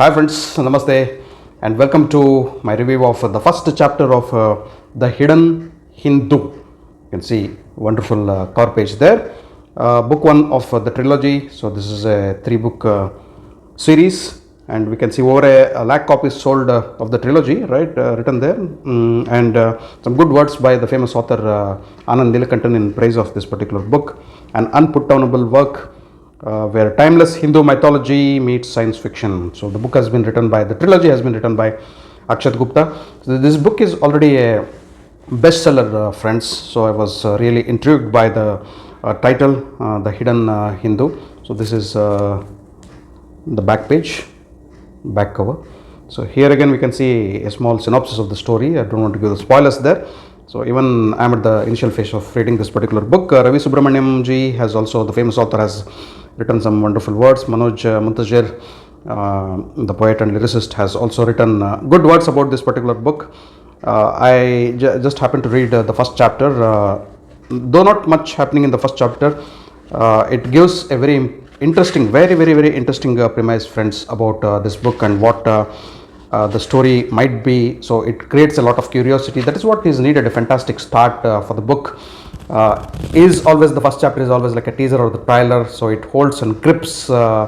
Hi friends, Namaste and welcome to my review of the first chapter of The Hidden Hindu. You can see wonderful cover page there. Book 1 of the trilogy. So this is a 3-book series and we can see over a lakh copies sold of the trilogy, right, written there, and some good words by the famous author Anand Nilakanthan in praise of this particular book. An unputdownable work where timeless Hindu mythology meets science fiction. So the book has been written by, the trilogy has been written by Akshath Gupta. So this book is already a bestseller, friends. So I was really intrigued by the title, The Hidden Hindu. So this is the back page, back cover. So here again we can see a small synopsis of the story. I don't want to give the spoilers there. So even I am at the initial phase of reading this particular book. Ravi Subramaniam ji has also, the famous author, has written some wonderful words. Manoj Muntajir, the poet and lyricist, has also written good words about this particular book. I just happened to read the first chapter. Though not much happening in the first chapter, it gives a very interesting, very interesting premise, friends, about this book and what the story might be. So it creates a lot of curiosity. That is what is needed. A fantastic start for the book is always, the first chapter is always like a teaser or the trailer, so it holds and grips the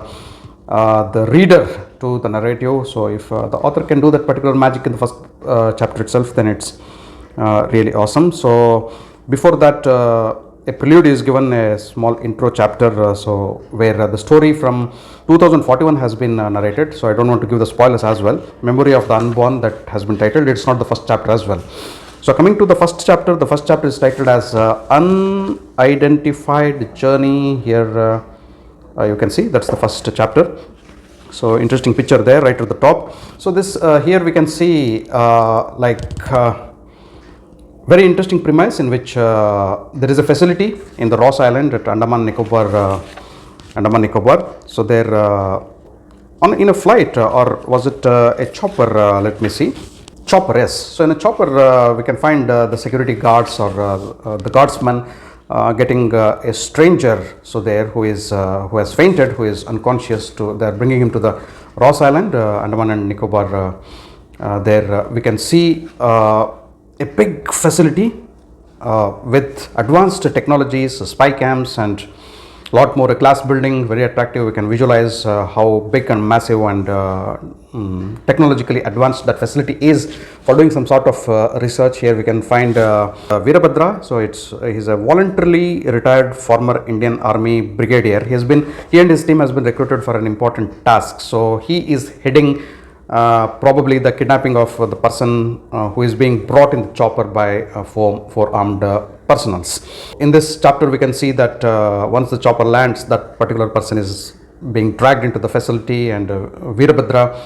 reader to the narrative. So if the author can do that particular magic in the first chapter itself, then it's really awesome. So before that, a prelude is given, a small intro chapter, where the story from 2041 has been narrated. So I don't want to give the spoilers as well. Memory of the Unborn, that has been titled. It's not the first chapter as well. So coming to the first chapter is titled as Unidentified Journey. Here you can see that's the first chapter. So interesting picture there right at the top. So this here we can see very interesting premise in which there is a facility in the Ross Island at Andaman Nicobar. So there in a flight, or was it a chopper? Let me see. Chopper, yes. So in a chopper, we can find the security guards or the guardsman getting a stranger. So there who has fainted, who is unconscious. They're bringing him to the Ross Island, Andaman and Nicobar. There we can see a big facility with advanced technologies, spy cams, and lot more. A glass building, very attractive. We can visualize how big and massive and technologically advanced that facility is. For doing some sort of research, here we can find Veerabhadra. So he's a voluntarily retired former Indian Army brigadier. He and his team has been recruited for an important task. So he is heading probably the kidnapping of the person who is being brought in the chopper by four armed personals. In this chapter, we can see that once the chopper lands, that particular person is being dragged into the facility, and Veerabhadra,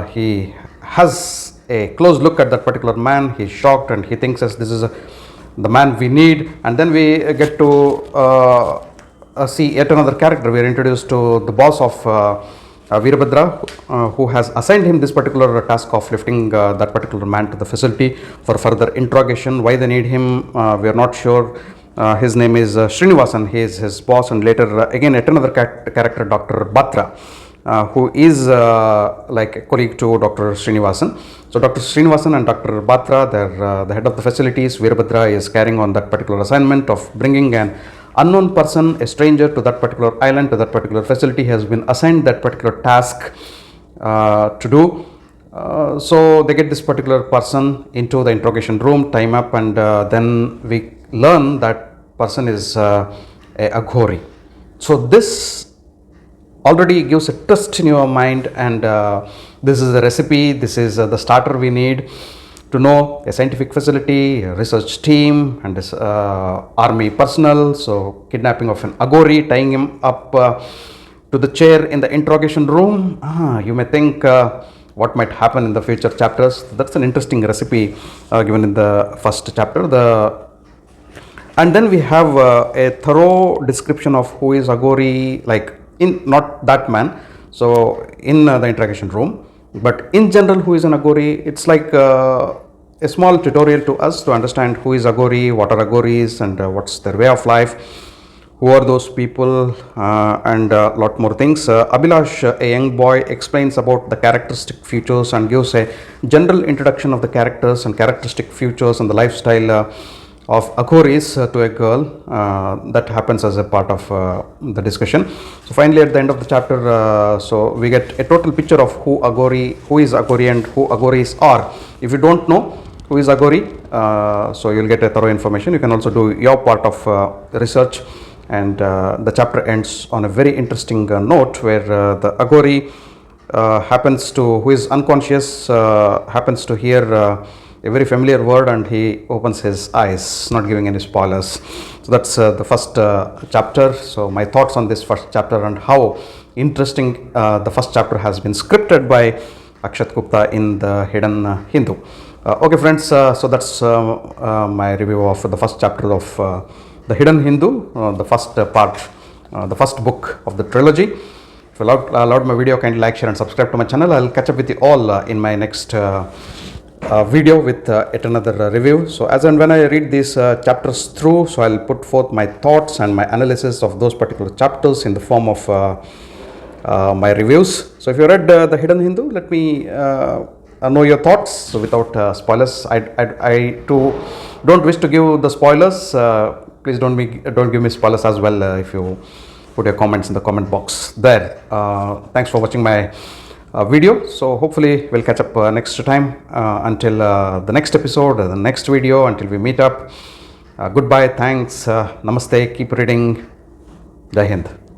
he has a close look at that particular man. He's shocked and he thinks as this is the man we need. And then we get to see yet another character. We are introduced to the boss of Veerabhadra, who has assigned him this particular task of lifting that particular man to the facility for further interrogation. Why they need him, we are not sure. His name is Srinivasan. He is his boss, and later again yet another character, Dr. Batra, who is like a colleague to Dr. Srinivasan. So Dr. Srinivasan and Dr. Batra, they're the head of the facilities. Veerabhadra is carrying on that particular assignment of bringing an unknown person, a stranger, to that particular island, to that particular facility. Has been assigned that particular task to do. So they get this particular person into the interrogation room, time up, and then we learn that person is a Aghori. So this already gives a twist in your mind, and this is the recipe, this is the starter we need to know a scientific facility, a research team, and this army personnel. So kidnapping of an Aghori, tying him up to the chair in the interrogation room. You may think what might happen in the future chapters. That's an interesting recipe given in the first chapter. And then we have a thorough description of who is Aghori, like in not that man, so in the interrogation room, but in general who is an Aghori. It's like a small tutorial to us to understand who is Aghori, what are Aghoris, and what's their way of life, who are those people, and a lot more things. Abhilash, a young boy, explains about the characteristic features and gives a general introduction of the characters and characteristic features and the lifestyle of Aghoris to a girl. That happens as a part of the discussion. So finally, at the end of the chapter, so we get a total picture of who is Aghori, and who Aghoris are. If you don't know who is Aghori, so you'll get a thorough information. You can also do your part of research, and the chapter ends on a very interesting note where the Aghori who is unconscious, happens to hear a very familiar word, and he opens his eyes, not giving any spoilers. So that's the first chapter. So my thoughts on this first chapter and how interesting the first chapter has been scripted by Akshath Gupta in the Hidden Hindu. Okay friends, so that's my review of the first chapter of the Hidden Hindu, the first part, the first book of the trilogy. If you loved my video, kindly like, share and subscribe to my channel. I'll catch up with you all in my next video with yet another review. So as and when I read these chapters through, so I'll put forth my thoughts and my analysis of those particular chapters in the form of my reviews. So if you read the Hidden Hindu, let me know your thoughts. So without spoilers, I too don't wish to give the spoilers. Please don't give me spoilers as well. If you put your comments in the comment box there. Thanks for watching my video. So hopefully we'll catch up next time. Until the next episode, the next video, until we meet up. Goodbye. Thanks. Namaste. Keep reading. Jai Hind.